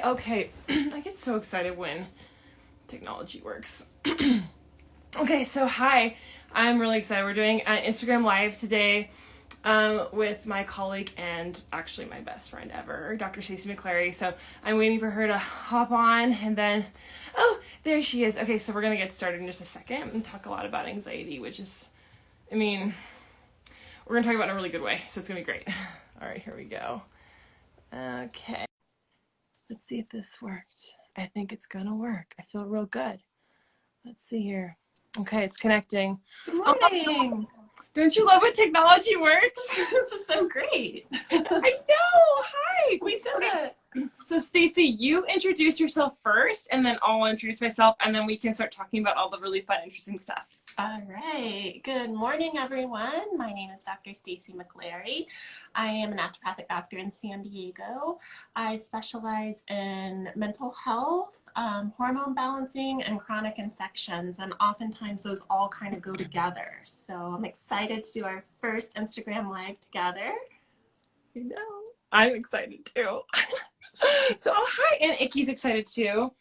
Okay. I get so excited when technology works. Okay, so hi. I'm really excited. We're doing an Instagram Live today with my colleague and actually my best friend ever, Dr. Stacey McClary. So I'm waiting for her to hop on and then, oh, there she is. Okay, so we're going to get started in just a second and talk a lot about anxiety, which is, we're going to talk about it in a really good way. So it's going to be great. All right, here we go. Okay. Let's see if this worked. I think it's going to work. I feel real good. Let's see here. Okay, it's connecting. Good morning. Don't you love when technology works? This is so great. I know. Hi. We did it. So Stacey, you introduce yourself first, and then I'll introduce myself, and then we can start talking about all the really fun, interesting stuff. All right. Good morning, everyone. My name is Dr. Stacey McClary. I am a naturopathic doctor in San Diego. I specialize in mental health, hormone balancing, and chronic infections, and oftentimes those all kind of go together. So I'm excited to do our first Instagram Live together. I know. I'm excited too. So hi, and Icky's excited too.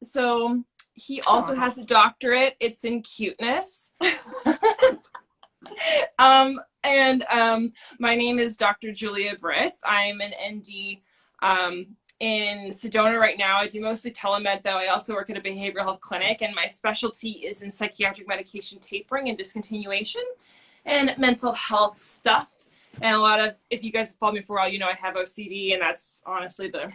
So he also has a doctorate. It's in cuteness. My name is Dr. Julia Britz. I'm an ND in Sedona right now. I do mostly telemed, though. I also work at a behavioral health clinic, and my specialty is in psychiatric medication tapering and discontinuation and mental health stuff. And a lot of, if you guys have followed me for a while, you know I have OCD, and that's honestly the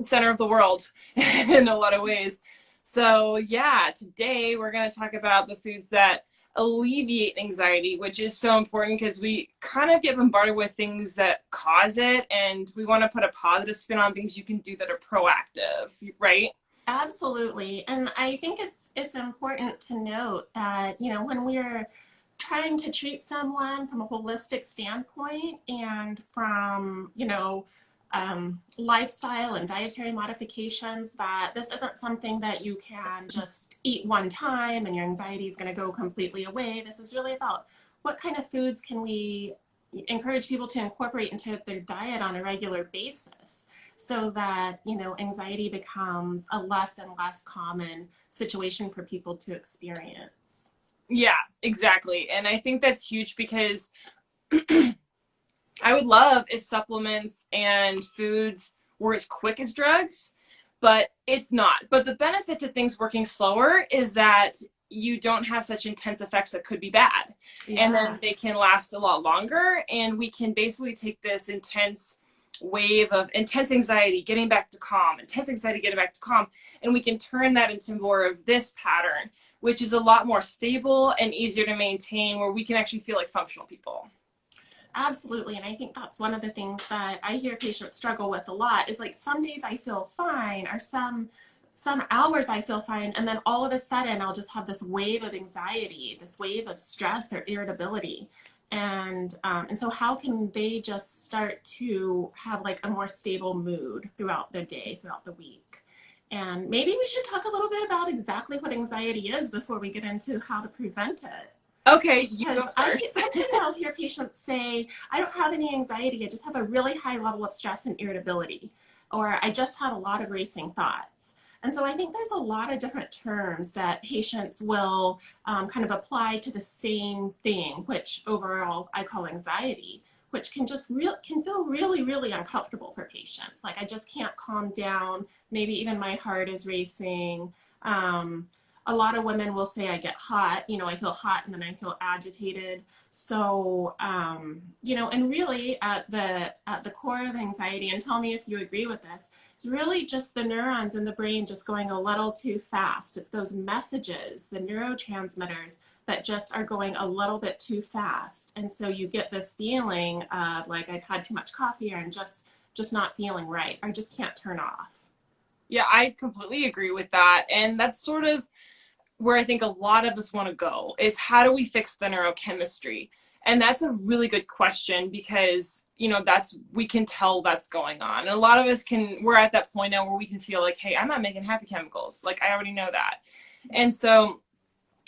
center of the world in a lot of ways. So yeah, today we're going to talk about the foods that alleviate anxiety, which is so important because we kind of get bombarded with things that cause it, and we want to put a positive spin on things you can do that are proactive, right? Absolutely. And I think it's important to note that, you know, when we're trying to treat someone from a holistic standpoint and from, you know, lifestyle and dietary modifications, that this isn't something that you can just eat one time and your anxiety is going to go completely away. This is really about what kind of foods can we encourage people to incorporate into their diet on a regular basis so that, you know, anxiety becomes a less and less common situation for people to experience. Yeah, exactly. And I think that's huge because I would love if supplements and foods were as quick as drugs, but it's not. But the benefit to things working slower is that you don't have such intense effects that could be bad. Yeah. And then they can last a lot longer, and we can basically take this intense wave of intense anxiety, getting back to calm, intense anxiety, getting back to calm, and we can turn that into more of this pattern, which is a lot more stable and easier to maintain, where we can actually feel like functional people. Absolutely. And I think that's one of the things that I hear patients struggle with a lot is like some days I feel fine, or some hours I feel fine, and then all of a sudden I'll just have this wave of anxiety, this wave of stress or irritability. And so how can they just start to have like a more stable mood throughout the day, throughout the week? And maybe we should talk a little bit about exactly what anxiety is before we get into how to prevent it. Okay, you go first. Sometimes I'll hear patients say, I don't have any anxiety, I just have a really high level of stress and irritability, or I just have a lot of racing thoughts. And so I think there's a lot of different terms that patients will kind of apply to the same thing, which overall I call anxiety, which can feel really, really uncomfortable for patients. Like I just can't calm down. Maybe even my heart is racing. A lot of women will say I get hot, you know, I feel hot and then I feel agitated. So, you know, and really at the core of anxiety, and tell me if you agree with this, it's really just the neurons in the brain just going a little too fast. It's those messages, the neurotransmitters that just are going a little bit too fast. And so you get this feeling of like I've had too much coffee, or I'm just not feeling right, or I just can't turn off. Yeah, I completely agree with that. And that's sort of where I think a lot of us want to go, is how do we fix the neurochemistry? And that's a really good question because, you know, we can tell that's going on. And a lot of us we're at that point now where we can feel like, hey, I'm not making happy chemicals. Like I already know that. And so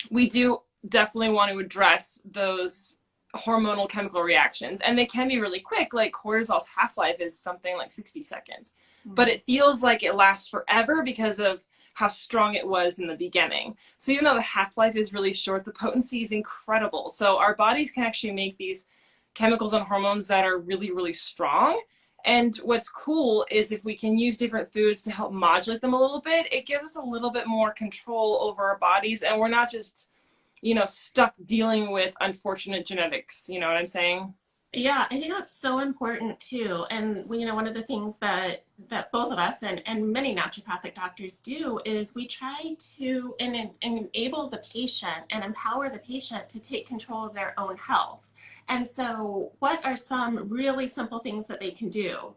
we do definitely want to address those hormonal chemical reactions, and they can be really quick. Like cortisol's half-life is something like 60 seconds, but it feels like it lasts forever because of how strong it was in the beginning. So even though the half-life is really short, the potency is incredible. So our bodies can actually make these chemicals and hormones that are really, really strong. And what's cool is if we can use different foods to help modulate them a little bit, it gives us a little bit more control over our bodies, and we're not just, stuck dealing with unfortunate genetics. You know what I'm saying? Yeah, I think that's so important too. And one of the things that both of us and many naturopathic doctors do is we try to enable the patient and empower the patient to take control of their own health. And so what are some really simple things that they can do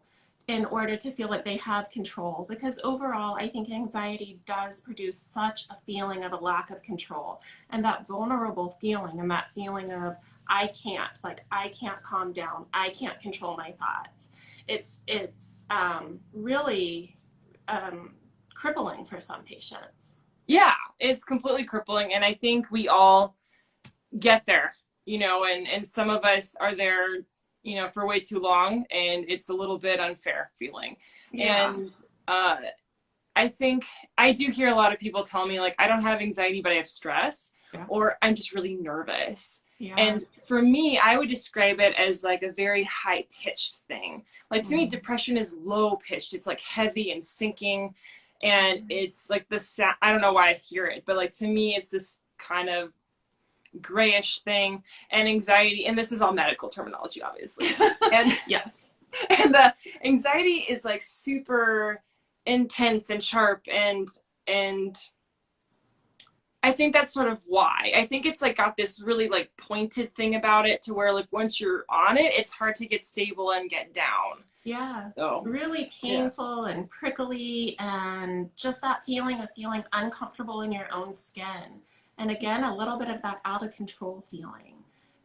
in order to feel like they have control? Because overall, I think anxiety does produce such a feeling of a lack of control, and that vulnerable feeling and that feeling of I can't calm down. I can't control my thoughts. It's really crippling for some patients. Yeah, it's completely crippling. And I think we all get there, and some of us are there, for way too long, and it's a little bit unfair feeling. Yeah. And I think I do hear a lot of people tell me, like, I don't have anxiety, but I have stress, Yeah. or I'm just really nervous. Yeah. And for me, I would describe it as like a very high pitched thing. Like to me, depression is low pitched. It's like heavy and sinking. And it's like the sound, I don't know why I hear it, but like to me, it's this kind of grayish thing. And anxiety, and this is all medical terminology, obviously. And yes. And the anxiety is like super intense and sharp, and I think that's sort of why. I think it's like got this really like pointed thing about it to where like once you're on it, it's hard to get stable and get down. Yeah. So, really painful and prickly, and just that feeling of feeling uncomfortable in your own skin. And again, a little bit of that out of control feeling.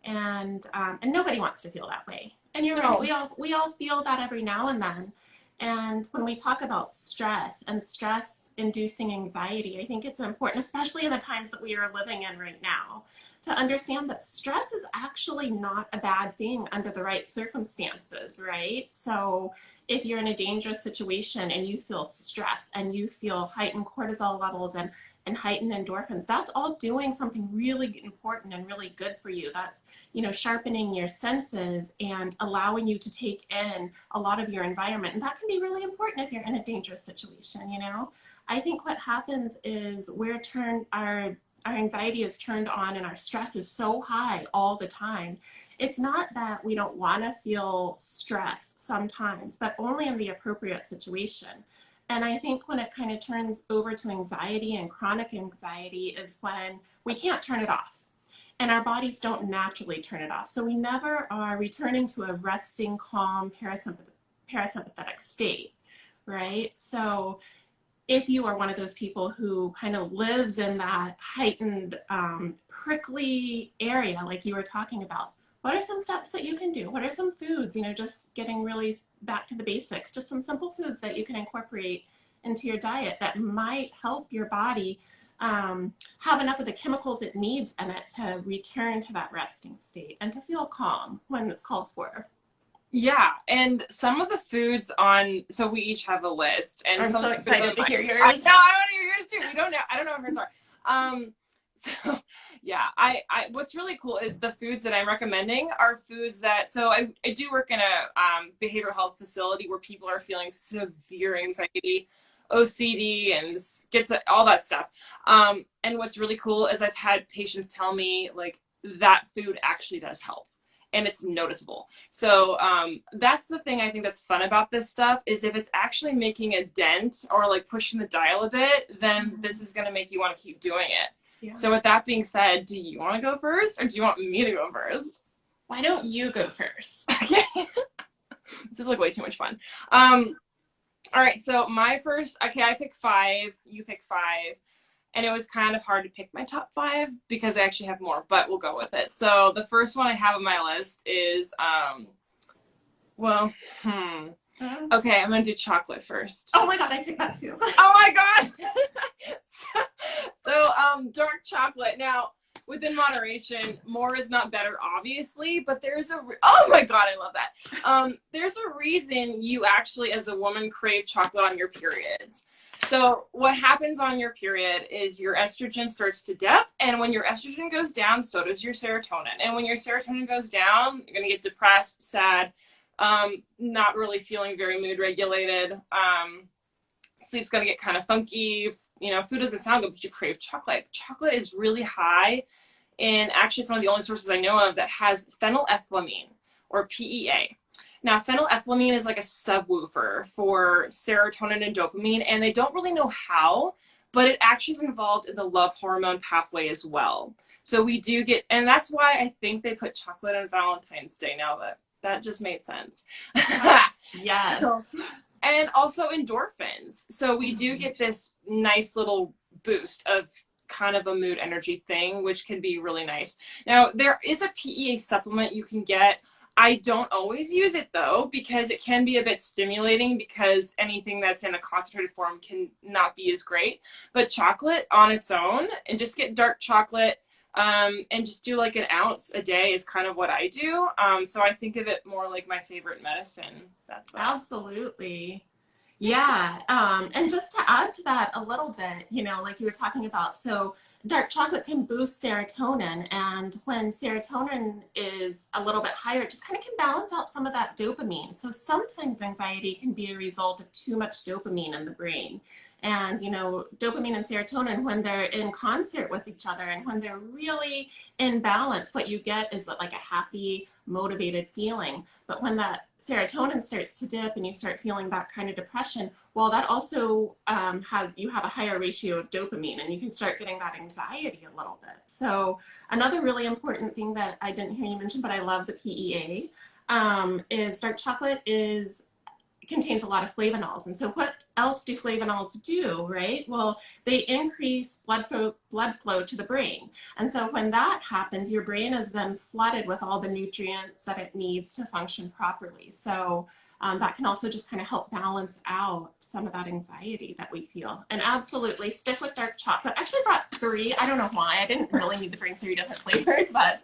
And nobody wants to feel that way. And you're right, we all feel that every now and then. And when we talk about stress and stress-inducing anxiety, I think it's important, especially in the times that we are living in right now, to understand that stress is actually not a bad thing under the right circumstances, right? So if you're in a dangerous situation and you feel stress and you feel heightened cortisol levels and heightened endorphins, that's all doing something really important and really good for you. That's, sharpening your senses and allowing you to take in a lot of your environment. And that can be really important if you're in a dangerous situation, I think what happens is our anxiety is turned on and our stress is so high all the time. It's not that we don't want to feel stress sometimes, but only in the appropriate situation. And I think when it kind of turns over to anxiety and chronic anxiety is when we can't turn it off. And our bodies don't naturally turn it off. So we never are returning to a resting, calm, parasympathetic state, right? So if you are one of those people who kind of lives in that heightened, prickly area like you were talking about, what are some steps that you can do? What are some foods, just getting really back to the basics, just some simple foods that you can incorporate into your diet that might help your body have enough of the chemicals it needs in it to return to that resting state and to feel calm when it's called for. Yeah, and some of the foods so we each have a list. And I'm so excited to hear yours. I know, I want to hear yours too. We don't know. I don't know what hers are. So yeah, I what's really cool is the foods that I'm recommending are foods that, so I do work in a behavioral health facility where people are feeling severe anxiety, OCD, and all that stuff. And what's really cool is I've had patients tell me like that food actually does help. And it's noticeable. So that's the thing I think that's fun about this stuff is if it's actually making a dent or like pushing the dial a bit, then this is going to make you want to keep doing it. Yeah. So with that being said, do you want to go first or do you want me to go first? Why don't you go first? Okay. This is like way too much fun. All right. So my first, I pick 5, you pick 5. And it was kind of hard to pick my top 5 because I actually have more, but we'll go with it. So the first one I have on my list is, okay, I'm going to do chocolate first. Oh my God, I picked that too. Oh my God. So dark chocolate. Now, within moderation. More is not better, obviously, but there's oh my God, I love that. There's a reason you actually, as a woman, crave chocolate on your periods. So what happens on your period is your estrogen starts to dip, and when your estrogen goes down, so does your serotonin. And when your serotonin goes down, you're going to get depressed, sad, not really feeling very mood regulated. Sleep's going to get kind of funky. You know, food doesn't sound good, but you crave chocolate. Chocolate is really high, and actually it's one of the only sources I know of that has phenylethylamine, or PEA. Now, phenylethylamine is like a subwoofer for serotonin and dopamine, and they don't really know how, but it actually is involved in the love hormone pathway as well. So we do get, and that's why I think they put chocolate on Valentine's Day now. That just made sense. Yes. And also endorphins. So we do get this nice little boost of kind of a mood energy thing, which can be really nice. Now, there is a PEA supplement you can get. I don't always use it though, because it can be a bit stimulating, because anything that's in a concentrated form can not be as great. But chocolate on its own, and just get dark chocolate, and just do like an ounce a day is kind of what I do. So I think of it more like my favorite medicine. That's that. Absolutely. Yeah, and just to add to that a little bit, you know, like you were talking about, so dark chocolate can boost serotonin, and when serotonin is a little bit higher, it just kind of can balance out some of that dopamine. So sometimes anxiety can be a result of too much dopamine in the brain. And, you know, dopamine and serotonin, when they're in concert with each other and when they're really in balance, what you get is like a happy, motivated feeling. But when that serotonin starts to dip and you start feeling that kind of depression, well, that also you have a higher ratio of dopamine, and you can start getting that anxiety a little bit. So another really important thing that I didn't hear you mention, but I love the PEA, is dark chocolate contains a lot of flavonols. And so what else do flavonols do, right? Well, they increase blood flow to the brain. And so when that happens, your brain is then flooded with all the nutrients that it needs to function properly. So that can also just kind of help balance out some of that anxiety that we feel. And absolutely stick with dark chocolate. I actually brought 3. I don't know why. I didn't really need to bring 3 different flavors, but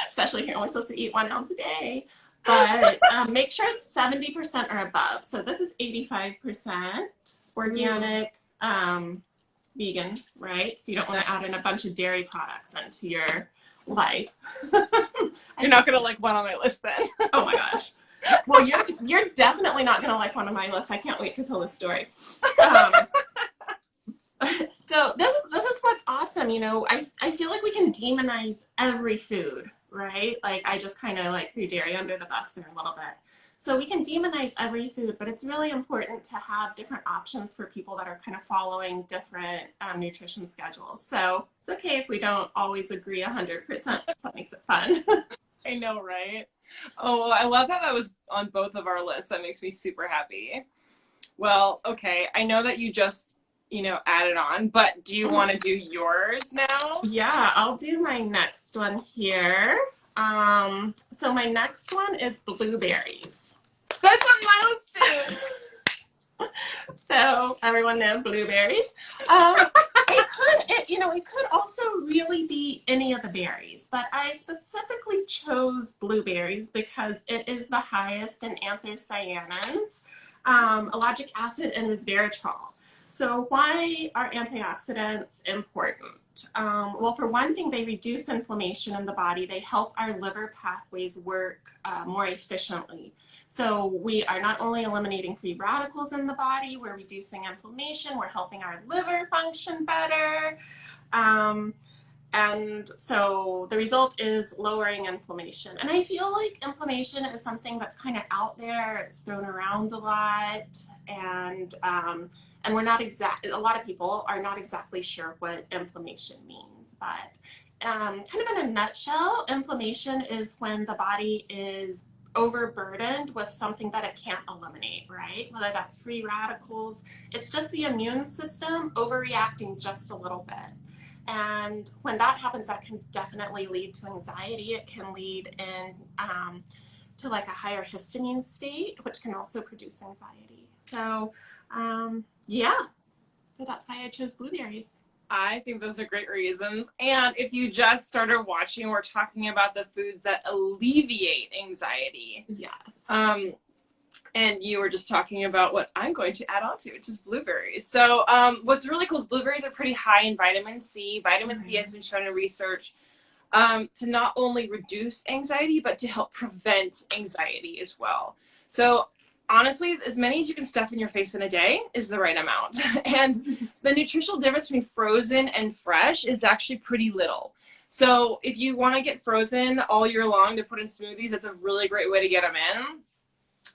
especially if you're only supposed to eat 1 ounce a day. But make sure it's 70% or above. So this is 85% organic, vegan, right? So you don't want to add in a bunch of dairy products into your life. You're not going to like one on my list then. Oh my gosh. Well, you're definitely not going to like one on my list. I can't wait to tell this story. So this is what's awesome. You know, I feel like we can demonize every food, right? Like I just kind of like threw dairy under the bus there a little bit. So we can demonize every food, but it's really important to have different options for people that are kind of following different nutrition schedules. So it's okay if we don't always agree 100%. That's what makes it fun. I know, right? Oh, well, I love that was on both of our lists. That makes me super happy. Well, okay. I know that you just, added on, but do you want to do yours now? Yeah, I'll do my next one here. So my next one is blueberries. That's on my list too. So everyone knows blueberries. It could also really be any of the berries, but I specifically chose blueberries because it is the highest in anthocyanins, ellagic acid, and resveratrol. So why are antioxidants important? Well, for one thing, they reduce inflammation in the body. They help our liver pathways work more efficiently. So we are not only eliminating free radicals in the body, we're reducing inflammation, we're helping our liver function better. And so the result is lowering inflammation. And I feel like inflammation is something that's kind of out there. It's thrown around a lot. And we're not a lot of people are not exactly sure what inflammation means. But kind of in a nutshell, inflammation is when the body is overburdened with something that it can't eliminate, right? Whether that's free radicals, it's just the immune system overreacting just a little bit. And when that happens, that can definitely lead to anxiety. It can lead in to like a higher histamine state, which can also produce anxiety. So yeah, so that's why I chose blueberries. I think those are great reasons. And if you just started watching, we're talking about the foods that alleviate anxiety. Yes. And you were just talking about what I'm going to add on to, which is blueberries. So what's really cool is blueberries are pretty high in vitamin C. Vitamin C has been shown in research to not only reduce anxiety, but to help prevent anxiety as well. So honestly, as many as you can stuff in your face in a day is the right amount. And the nutritional difference between frozen and fresh is actually pretty little. So if you want to get frozen all year long to put in smoothies, it's a really great way to get them in.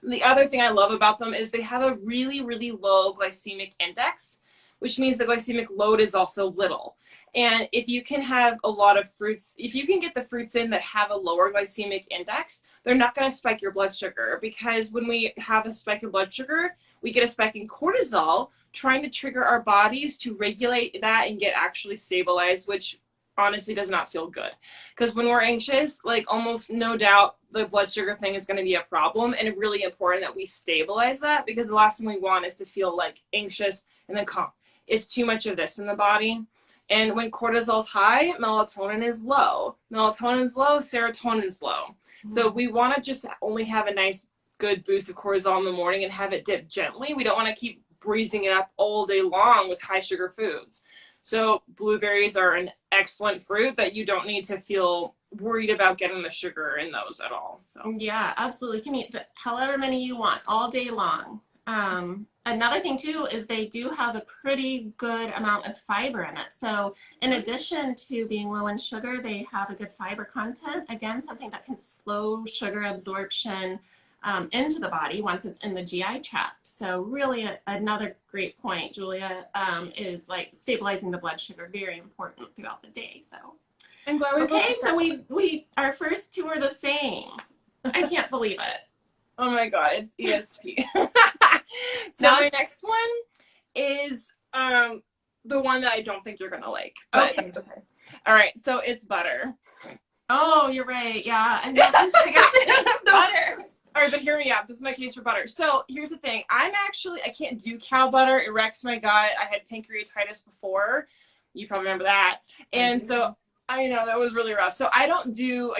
The other thing I love about them is they have a really, really low glycemic index, which means the glycemic load is also little. And if you can have a lot of fruits, if you can get the fruits in that have a lower glycemic index, they're not going to spike your blood sugar, because when we have a spike in blood sugar, we get a spike in cortisol, trying to trigger our bodies to regulate that and get actually stabilized, which honestly does not feel good. Because when we're anxious, like almost no doubt the blood sugar thing is going to be a problem, and it's really important that we stabilize that, because the last thing we want is to feel like anxious and then calm. It's too much of this in the body. And when cortisol's high, melatonin is low. Melatonin's low, serotonin's low. So we want to just only have a nice, good boost of cortisol in the morning and have it dip gently. We don't want to keep breezing it up all day long with high sugar foods. So blueberries are an excellent fruit that you don't need to feel worried about getting the sugar in those at all. So yeah, absolutely. You can eat however many you want all day long. Another thing too is they do have a pretty good amount of fiber in it. So in addition to being low in sugar, they have a good fiber content. Again, something that can slow sugar absorption into the body once it's in the GI tract. So really another great point, Julia, is like stabilizing the blood sugar, very important throughout the day. So I'm glad we okay, so we our first two are the same. I can't believe it. Oh my god, it's ESP. So my next one is the one that I don't think you're gonna like. But, okay. All right, so it's butter. Oh, you're right. Yeah, and I guess butter. All right, but hear me out. This is my case for butter. So here's the thing. I can't do cow butter. It wrecks my gut. I had pancreatitis before. You probably remember that. And so I know that was really rough. So I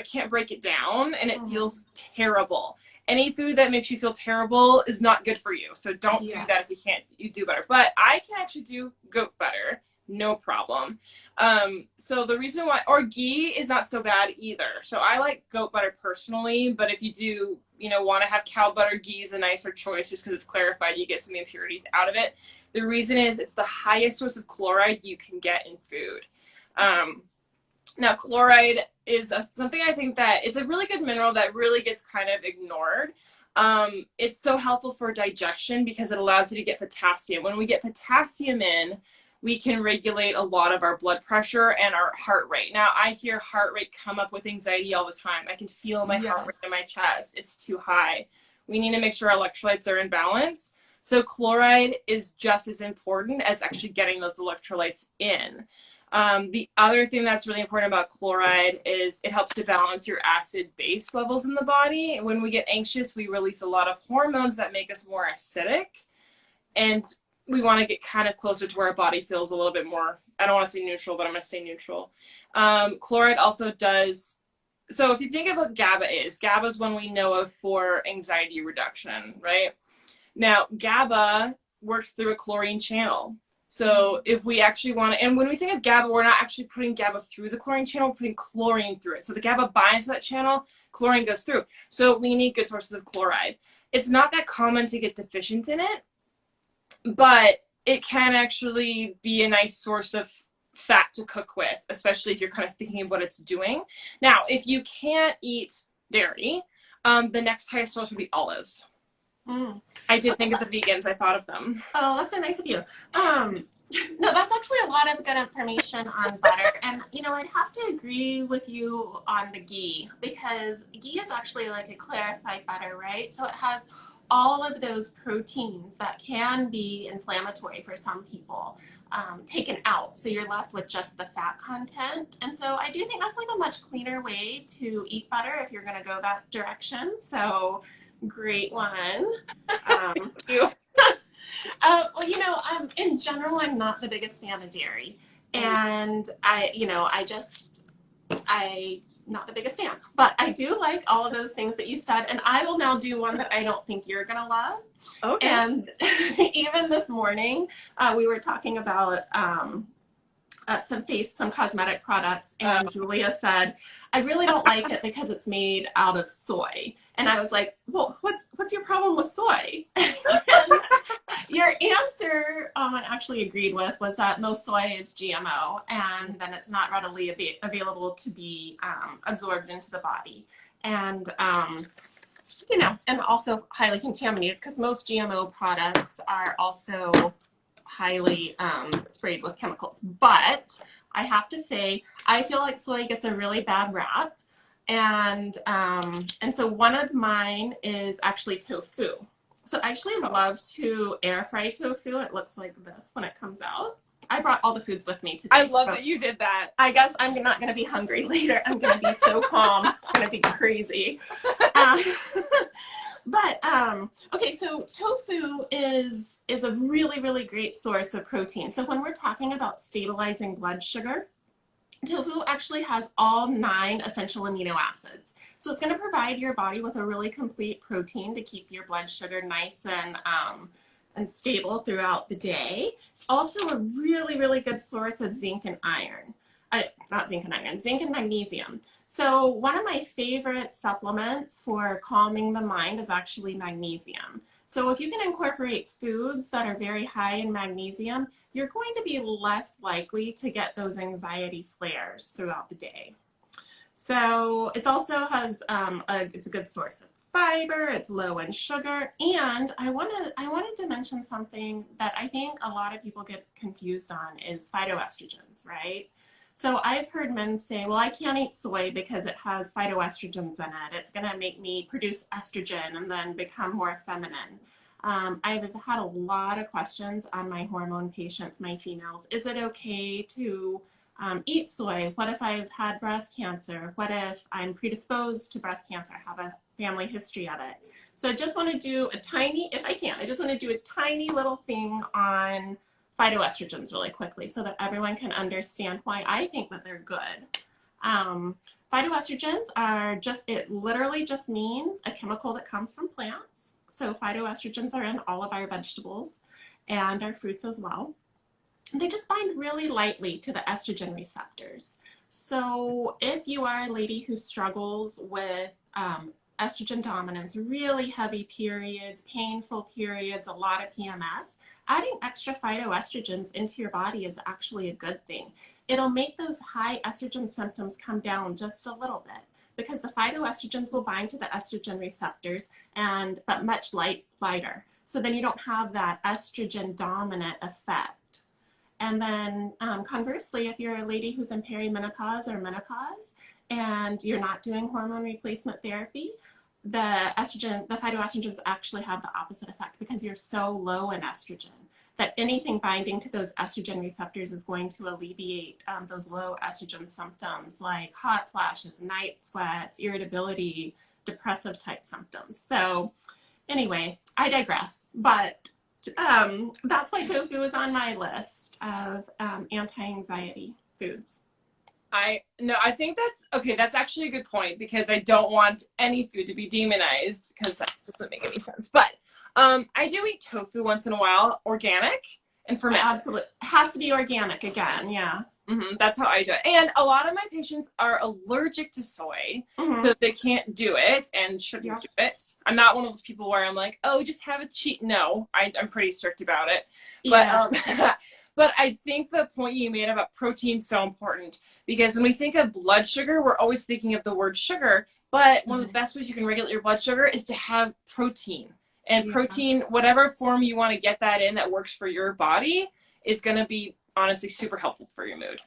can't break it down, and it feels terrible. Any food that makes you feel terrible is not good for you. So don't do that if you do butter. But I can actually do goat butter. No problem. So the reason why, or ghee is not so bad either. So I like goat butter personally, but if you do, want to have cow butter, ghee is a nicer choice just because it's clarified. You get some impurities out of it. The reason is it's the highest source of chloride you can get in food. Now, chloride is something I think that it's a really good mineral that really gets kind of ignored. It's so helpful for digestion because it allows you to get potassium. When we get potassium in, we can regulate a lot of our blood pressure and our heart rate. Now, I hear heart rate come up with anxiety all the time. I can feel my heart rate in my chest. It's too high. We need to make sure our electrolytes are in balance. So chloride is just as important as actually getting those electrolytes in. The other thing that's really important about chloride is it helps to balance your acid-base levels in the body. When we get anxious, we release a lot of hormones that make us more acidic. And we want to get kind of closer to where our body feels a little bit more, I don't want to say neutral, but I'm going to say neutral. Chloride also does, so if you think of what GABA is one we know of for anxiety reduction, right? Now, GABA works through a chlorine channel. So if we actually want to, and when we think of GABA, we're not actually putting GABA through the chlorine channel, we're putting chlorine through it. So the GABA binds to that channel, chlorine goes through. So we need good sources of chloride. It's not that common to get deficient in it, but it can actually be a nice source of fat to cook with, especially if you're kind of thinking of what it's doing. Now, if you can't eat dairy, the next highest source would be olives. I did think of the vegans. I thought of them. Oh, that's so nice of you. No, that's actually a lot of good information on butter. And, I'd have to agree with you on the ghee because ghee is actually like a clarified butter, right? So it has all of those proteins that can be inflammatory for some people taken out. So you're left with just the fat content. And so I do think that's like a much cleaner way to eat butter if you're going to go that direction. So great one. Thank you. In general, I'm not the biggest fan of dairy. And I not the biggest fan, but I do like all of those things that you said. And I will now do one that I don't think you're going to love. Okay. And even this morning, we were talking about some cosmetic products, and Julia said, I really don't like it because it's made out of soy. And I was like, well, what's your problem with soy? Your answer, I actually agreed with, was that most soy is GMO, and then it's not readily available to be absorbed into the body. And and also highly contaminated, because most GMO products are also highly sprayed with chemicals. But I have to say, I feel like soy gets a really bad rap. And so one of mine is actually tofu. So I actually love to air fry tofu. It looks like this when it comes out. I brought all the foods with me today. I love that you did that. I guess I'm not going to be hungry later. I'm going to be so calm. It's going to be crazy. But okay, so tofu is a really, really great source of protein. So when we're talking about stabilizing blood sugar, tofu actually has all 9 essential amino acids. So it's going to provide your body with a really complete protein to keep your blood sugar nice and stable throughout the day. It's also a really, really good source of zinc and iron. Zinc and magnesium. So one of my favorite supplements for calming the mind is actually magnesium. So if you can incorporate foods that are very high in magnesium, you're going to be less likely to get those anxiety flares throughout the day. So it also has it's a good source of fiber. It's low in sugar, and I wanted to mention something that I think a lot of people get confused on is phytoestrogens, right? So I've heard men say, well, I can't eat soy because it has phytoestrogens in it. It's going to make me produce estrogen and then become more feminine. I've had a lot of questions on my hormone patients, my females. Is it okay to eat soy? What if I've had breast cancer? What if I'm predisposed to breast cancer, have a family history of it? So I just want to do a tiny little thing on phytoestrogens really quickly so that everyone can understand why I think that they're good. Phytoestrogens are it literally just means a chemical that comes from plants. So phytoestrogens are in all of our vegetables and our fruits as well. They just bind really lightly to the estrogen receptors. So if you are a lady who struggles with estrogen dominance, really heavy periods, painful periods, a lot of PMS, adding extra phytoestrogens into your body is actually a good thing. It'll make those high estrogen symptoms come down just a little bit because the phytoestrogens will bind to the estrogen receptors but much lighter. So then you don't have that estrogen dominant effect. And then conversely, if you're a lady who's in perimenopause or menopause and you're not doing hormone replacement therapy, the phytoestrogens actually have the opposite effect because you're so low in estrogen that anything binding to those estrogen receptors is going to alleviate those low estrogen symptoms like hot flashes, night sweats, irritability, depressive type symptoms. So anyway, I digress, but that's why tofu is on my list of anti-anxiety foods. I think that's actually a good point because I don't want any food to be demonized because that doesn't make any sense. But I do eat tofu once in a while, organic and fermented. Absolutely. It has to be organic again, yeah. That's how I do it. And a lot of my patients are allergic to soy, so they can't do it and shouldn't do it. I'm not one of those people where I'm like, oh, just have a cheat. No, I'm pretty strict about it. But but I think the point you made about protein is so important because when we think of blood sugar, we're always thinking of the word sugar. But one of the best ways you can regulate your blood sugar is to have protein. And protein, whatever form you want to get that in that works for your body, is going to be honestly super helpful for your mood.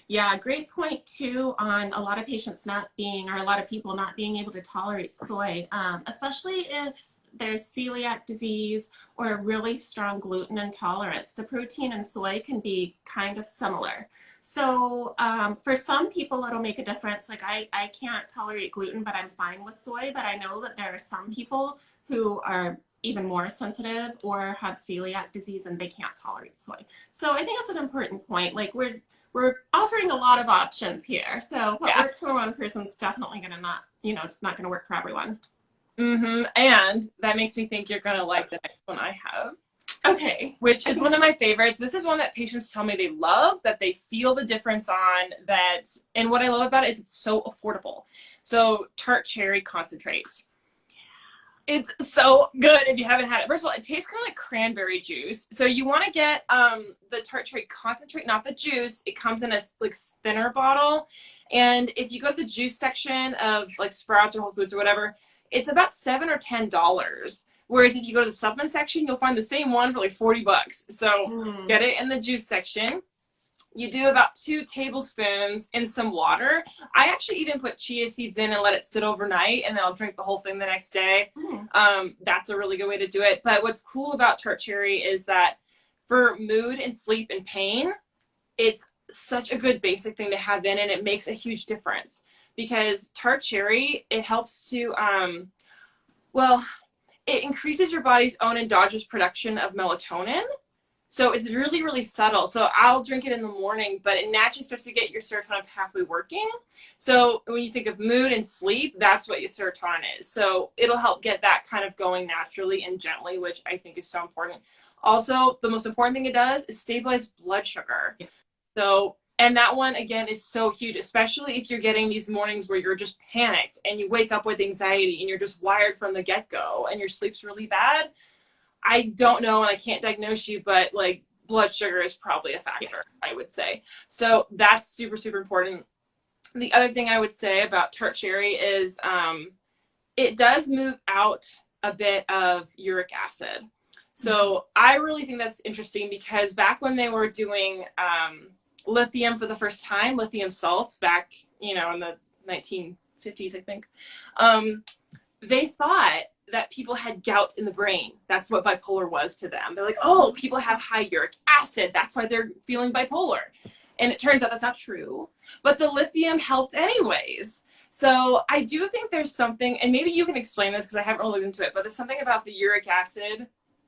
Yeah, great point too on a lot of a lot of people not being able to tolerate soy, especially if there's celiac disease or a really strong gluten intolerance. The protein in soy can be kind of similar. So for some people, it'll make a difference. Like I can't tolerate gluten, but I'm fine with soy. But I know that there are some people who are even more sensitive or have celiac disease and they can't tolerate soy. So I think that's an important point. Like we're we're offering a lot of options here. So what Yeah. works for one person's definitely going to not, it's not going to work for everyone. And that makes me think you're going to like the next one I have. Okay. Which is one of my favorites. This is one that patients tell me they love, that they feel the difference on, and what I love about it is it's so affordable. So tart cherry concentrate. It's so good if you haven't had it. First of all, it tastes kind of like cranberry juice. So you want to get the tart cherry concentrate, not the juice. It comes in a like thinner bottle. And if you go to the juice section of like Sprouts or Whole Foods or whatever, it's about $7 or $10. Whereas if you go to the supplement section, you'll find the same one for like $40. So get it in the juice section. You do about 2 tablespoons in some water. I actually even put chia seeds in and let it sit overnight, and then I'll drink the whole thing the next day. That's a really good way to do it. But what's cool about tart cherry is that for mood and sleep and pain, it's such a good basic thing to have in, and it makes a huge difference. Because tart cherry, it helps to, it increases your body's own endogenous production of melatonin. So it's really, really subtle. So I'll drink it in the morning, but it naturally starts to get your serotonin pathway working. So when you think of mood and sleep, that's what your serotonin is. So it'll help get that kind of going naturally and gently, which I think is so important. Also, the most important thing it does is stabilize blood sugar. So, and that one, again, is so huge, especially if you're getting these mornings where you're just panicked and you wake up with anxiety and you're just wired from the get-go and your sleep's really bad. I don't know, and I can't diagnose you, but like blood sugar is probably a factor, I would say. So that's super, super important. The other thing I would say about tart cherry is it does move out a bit of uric acid. So I really think that's interesting because back when they were doing lithium for the first time, lithium salts back, in the 1950s, I think, they thought that people had gout in the brain. That's what bipolar was to them. They're like, oh, people have high uric acid. That's why they're feeling bipolar. And it turns out that's not true. But the lithium helped anyways. So I do think there's something, and maybe you can explain this because I haven't really looked into it, but there's something about the uric acid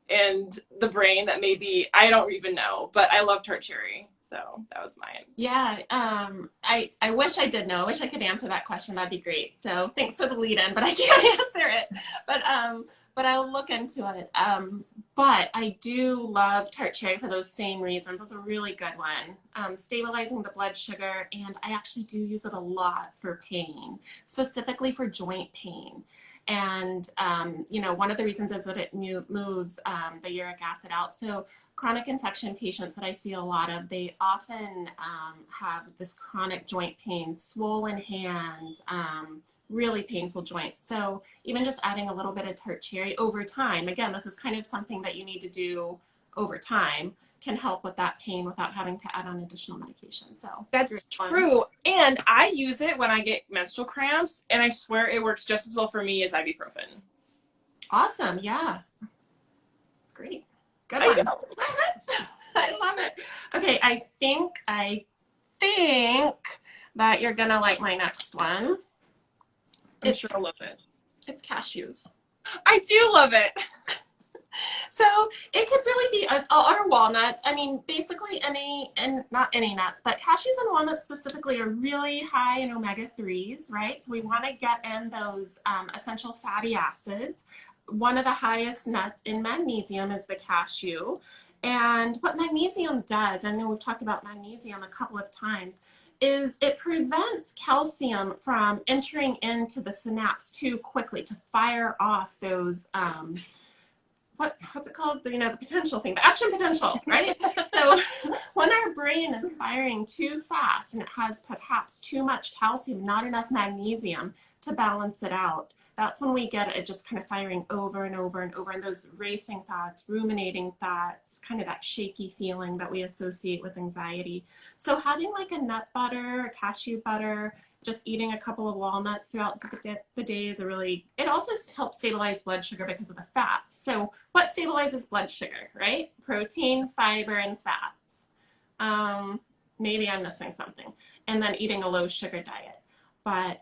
and the brain that maybe, I don't even know, but I love tart cherry. So that was mine. Yeah, I wish I did know. I wish I could answer that question. That'd be great. So thanks for the lead in, but I can't answer it. But I'll look into it. But I do love tart cherry for those same reasons. It's a really good one. Stabilizing the blood sugar, and I actually do use it a lot for pain, specifically for joint pain. And, one of the reasons is that it moves the uric acid out. So chronic infection patients that I see a lot of, they often have this chronic joint pain, swollen hands, really painful joints. So even just adding a little bit of tart cherry over time, again, this is kind of something that you need to do over time, can help with that pain without having to add on additional medication. So that's true. And I use it when I get menstrual cramps, and I swear it works just as well for me as ibuprofen. Awesome. Yeah. It's great. Good one. I love it. Okay. I think that you're going to like my next one. I'm sure I'll love it. It's cashews. I do love it. So it could really be, or walnuts. I mean, basically not any nuts, but cashews and walnuts specifically are really high in omega-3s, right? So we want to get in those essential fatty acids. One of the highest nuts in magnesium is the cashew. And what magnesium does, I know we've talked about magnesium a couple of times, is it prevents calcium from entering into the synapse too quickly to fire off those what's it called? The potential thing, the action potential, right? So when our brain is firing too fast and it has perhaps too much calcium, not enough magnesium to balance it out, that's when we get it just kind of firing over and over and over, and those racing thoughts, ruminating thoughts, kind of that shaky feeling that we associate with anxiety. So having like a nut butter, a cashew butter, just eating a couple of walnuts throughout the day is it also helps stabilize blood sugar because of the fats. So what stabilizes blood sugar, right? Protein, fiber, and fats. Maybe I'm missing something. And then eating a low sugar diet. But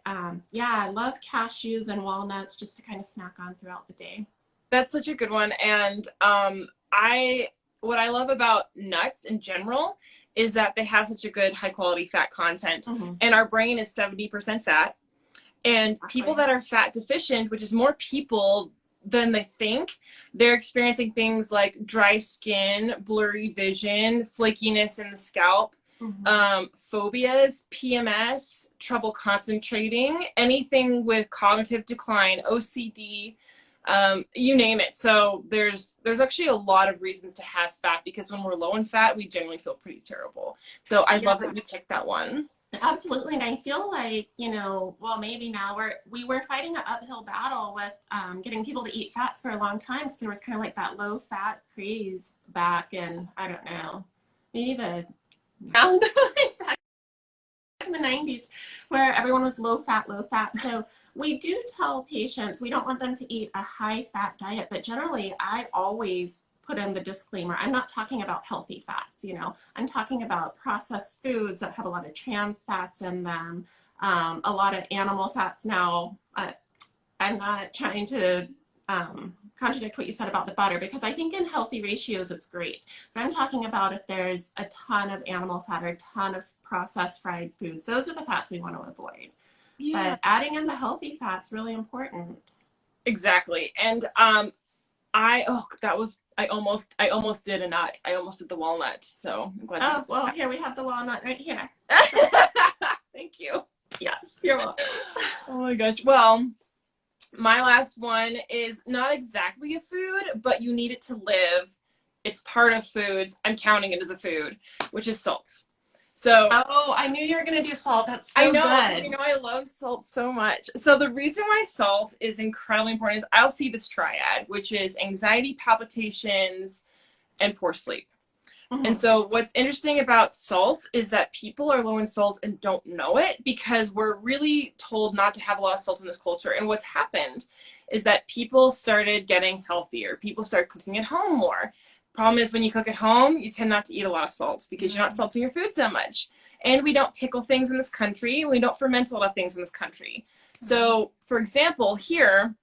yeah, I love cashews and walnuts just to kind of snack on throughout the day. That's such a good one. And what I love about nuts in general is that they have such a good high quality fat content. And our brain is 70% fat. And people that are fat deficient, which is more people than they think, they're experiencing things like dry skin, blurry vision, flakiness in the scalp, phobias, PMS, trouble concentrating, anything with cognitive decline, OCD, you name it. So there's actually a lot of reasons to have fat, because when we're low in fat, we generally feel pretty terrible. So I love that you picked that one. Absolutely. And I feel like, you know, well, maybe now we were fighting an uphill battle with getting people to eat fats for a long time, because there was kind of like that low fat craze back in, I don't know, maybe back in the 90s, where everyone was low fat, low fat. So we do tell patients we don't want them to eat a high fat diet, but generally I always put in the disclaimer, I'm not talking about healthy fats, you know, I'm talking about processed foods that have a lot of trans fats in them, a lot of animal fats. Now, I'm not trying to contradict what you said about the butter, because I think in healthy ratios it's great. But I'm talking about if there's a ton of animal fat or a ton of processed fried foods, those are the fats we want to avoid. Yeah. But adding in the healthy fats really important. Exactly. And I almost did a nut. I almost did the walnut. So I'm glad. Oh, well, here we have the walnut right here. Thank you. Yes, you're welcome. Oh my gosh. Well, my last one is not exactly a food, but you need it to live. It's part of foods. I'm counting it as a food, which is salt. So, oh, I knew you were going to do salt. That's so good. You know, I love salt so much. So the reason why salt is incredibly important is I'll see this triad, which is anxiety, palpitations, and poor sleep. And so what's interesting about salt is that people are low in salt and don't know it, because we're really told not to have a lot of salt in this culture. And what's happened is that people started getting healthier. People started cooking at home more. Problem is, when you cook at home, you tend not to eat a lot of salt, because you're not salting your foods that much. And we don't pickle things in this country. We don't ferment a lot of things in this country. So, for example, here,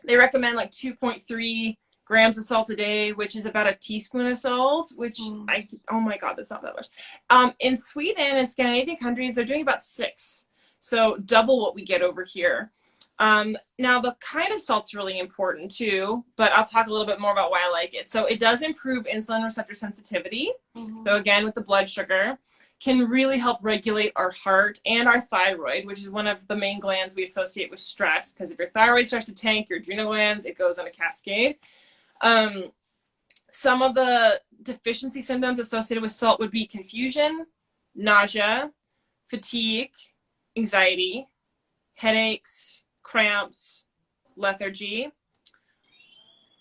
they recommend like 2.3 grams of salt a day, which is about a teaspoon of salt, which oh my God, that's not that much. In Sweden and Scandinavian countries, they're doing about 6. So double what we get over here. Now the kind of salt's really important too, but I'll talk a little bit more about why I like it. So it does improve insulin receptor sensitivity. So again, with the blood sugar, can really help regulate our heart and our thyroid, which is one of the main glands we associate with stress, because if your thyroid starts to tank, your adrenal glands, it goes on a cascade. Some of the deficiency symptoms associated with salt would be confusion, nausea, fatigue, anxiety, headaches, cramps, lethargy.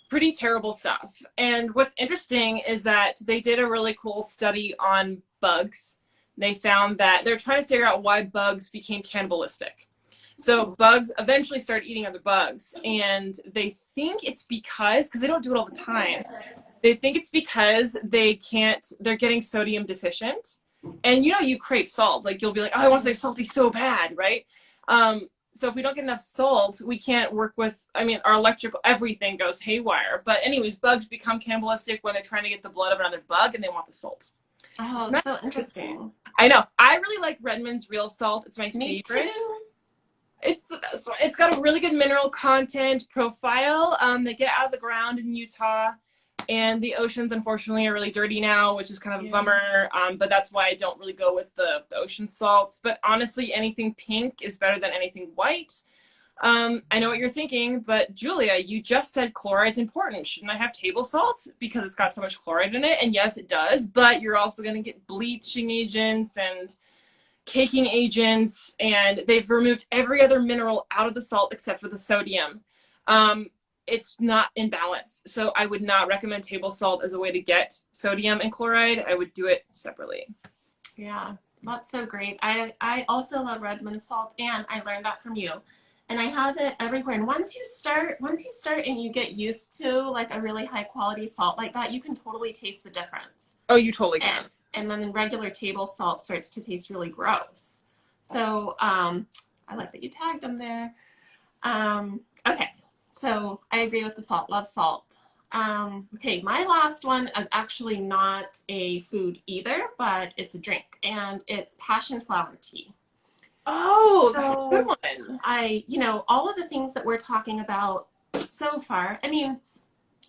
Pretty terrible stuff. And what's interesting is that they did a really cool study on bugs. They found that they're trying to figure out why bugs became cannibalistic. So bugs eventually started eating other bugs, and they think it's because they don't do it all the time. They think it's because they're getting sodium deficient. And you know, you crave salt. Like, you'll be like, oh, I want something salty so bad, right? So if we don't get enough salt, we can't work with, our electrical, everything goes haywire. But anyways, bugs become cannibalistic when they're trying to get the blood of another bug, and they want the salt. Oh, that's so interesting. I know. I really like Redmond's real salt. It's my Me favorite. too. It's the best one. It's got a really good mineral content profile. They get out of the ground in Utah, and the oceans, unfortunately, are really dirty now, which is kind of a bummer. But that's why I don't really go with the ocean salts. But honestly, anything pink is better than anything white. I know what you're thinking, but Julia, you just said chloride's important. Shouldn't I have table salt because it's got so much chloride in it? And yes, it does, but you're also going to get bleaching agents and caking agents, and they've removed every other mineral out of the salt except for the sodium. It's not in balance. So I would not recommend table salt as a way to get sodium and chloride. I would do it separately. Yeah, that's so great. I also love Redmond salt, and I learned that from you. And I have it everywhere. And once you start and you get used to like a really high quality salt like that, you can totally taste the difference. Oh, you totally can. And then regular table salt starts to taste really gross. So I like that you tagged them there. Okay, so I agree with the salt. Love salt. Okay, my last one is actually not a food either, but it's a drink, and it's passion flower tea. Oh, that's a good So one. all of the things that we're talking about so far, I mean,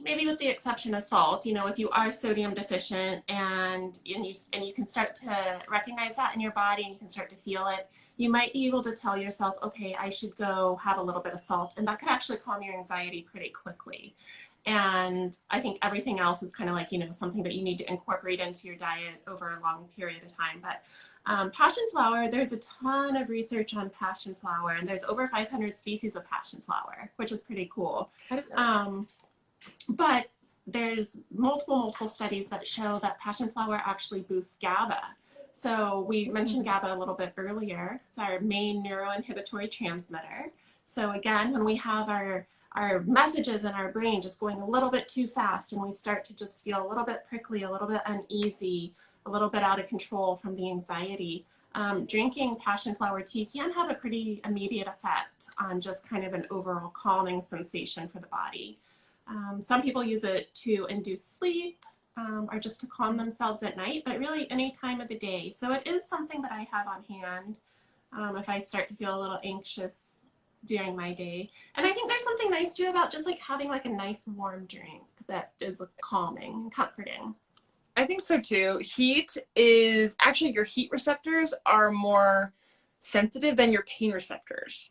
maybe with the exception of salt, if you are sodium deficient and you can start to recognize that in your body and you can start to feel it, you might be able to tell yourself, okay, I should go have a little bit of salt, and that could actually calm your anxiety pretty quickly. And I think everything else is kind of like, something that you need to incorporate into your diet over a long period of time. But passion flower, there's a ton of research on passion flower, and there's over 500 species of passion flower, which is pretty cool. But there's multiple studies that show that passion flower actually boosts GABA. So we mentioned GABA a little bit earlier. It's our main neuroinhibitory transmitter. So again, when we have our messages in our brain just going a little bit too fast and we start to just feel a little bit prickly, a little bit uneasy, a little bit out of control from the anxiety, drinking passion flower tea can have a pretty immediate effect on just kind of an overall calming sensation for the body. Some people use it to induce sleep or just to calm themselves at night, but really any time of the day. So it is something that I have on hand if I start to feel a little anxious during my day. And I think there's something nice too about just like having like a nice warm drink that is calming and comforting. I think so too. Heat is actually, your heat receptors are more sensitive than your pain receptors.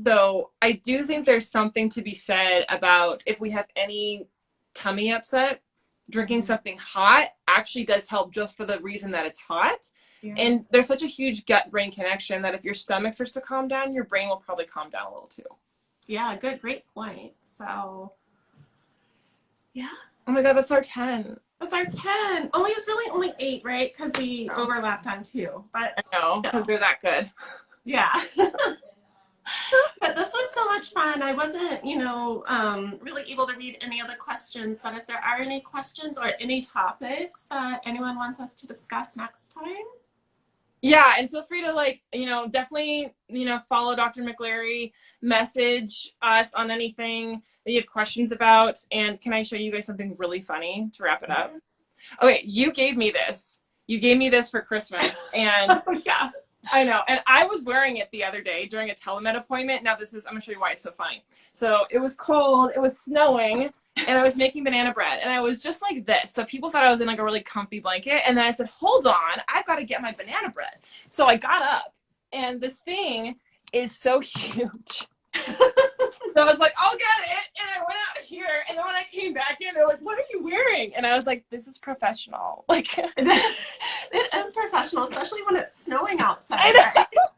So I do think there's something to be said about if we have any tummy upset, drinking something hot actually does help just for the reason that it's hot. Yeah. And there's such a huge gut-brain connection that if your stomach starts to calm down, your brain will probably calm down a little too. Yeah, great point. So, yeah. Oh my God, that's our 10. That's our 10. It's really only 8, right? Because we overlapped on 2. But I know, because they're that good. Yeah. But this was so much fun. I wasn't, really able to read any of the questions, but if there are any questions or any topics that anyone wants us to discuss next time. Yeah, and feel free to definitely, follow Dr. McLary, message us on anything that you have questions about. And can I show you guys something really funny to wrap it up? Okay, you gave me this. You gave me this for Christmas. And yeah. I know. And I was wearing it the other day during a telemed appointment. Now I'm going to show you why it's so funny. So it was cold, it was snowing, and I was making banana bread. And I was just like this. So people thought I was in like a really comfy blanket. And then I said, hold on, I've got to get my banana bread. So I got up, and this thing is so huge. So I was like, I'll get it. And I went out here. And then when I came back in, they're like, what are you wearing? And I was like, this is professional. Like, it is professional, especially when it's snowing outside. I know.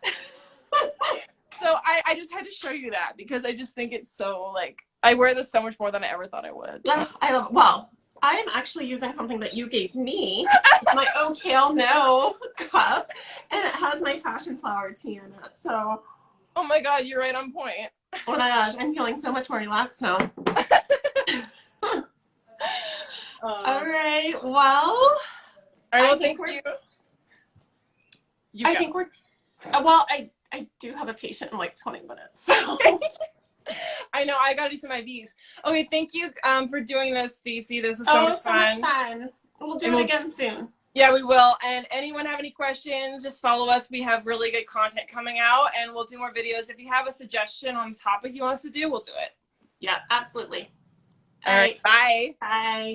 So I just had to show you that because I just think it's so I wear this so much more than I ever thought I would. I love it. Well, I am actually using something that you gave me. It's my Oh Kale No cup, and it has my passion flower tea in it. So, oh my God, you're right on point. Oh my gosh, I'm feeling so much more relaxed now. All right. Well, thank you. I think we're. Well, I do have a patient in like 20 minutes. So. I know, I gotta do some IVs. Okay, thank you for doing this, Stacey. This was so much fun. We'll do it again soon. Yeah, we will. And anyone have any questions, just follow us. We have really good content coming out, and we'll do more videos. If you have a suggestion on a topic you want us to do, we'll do it. Yeah, absolutely. All right, bye. Bye.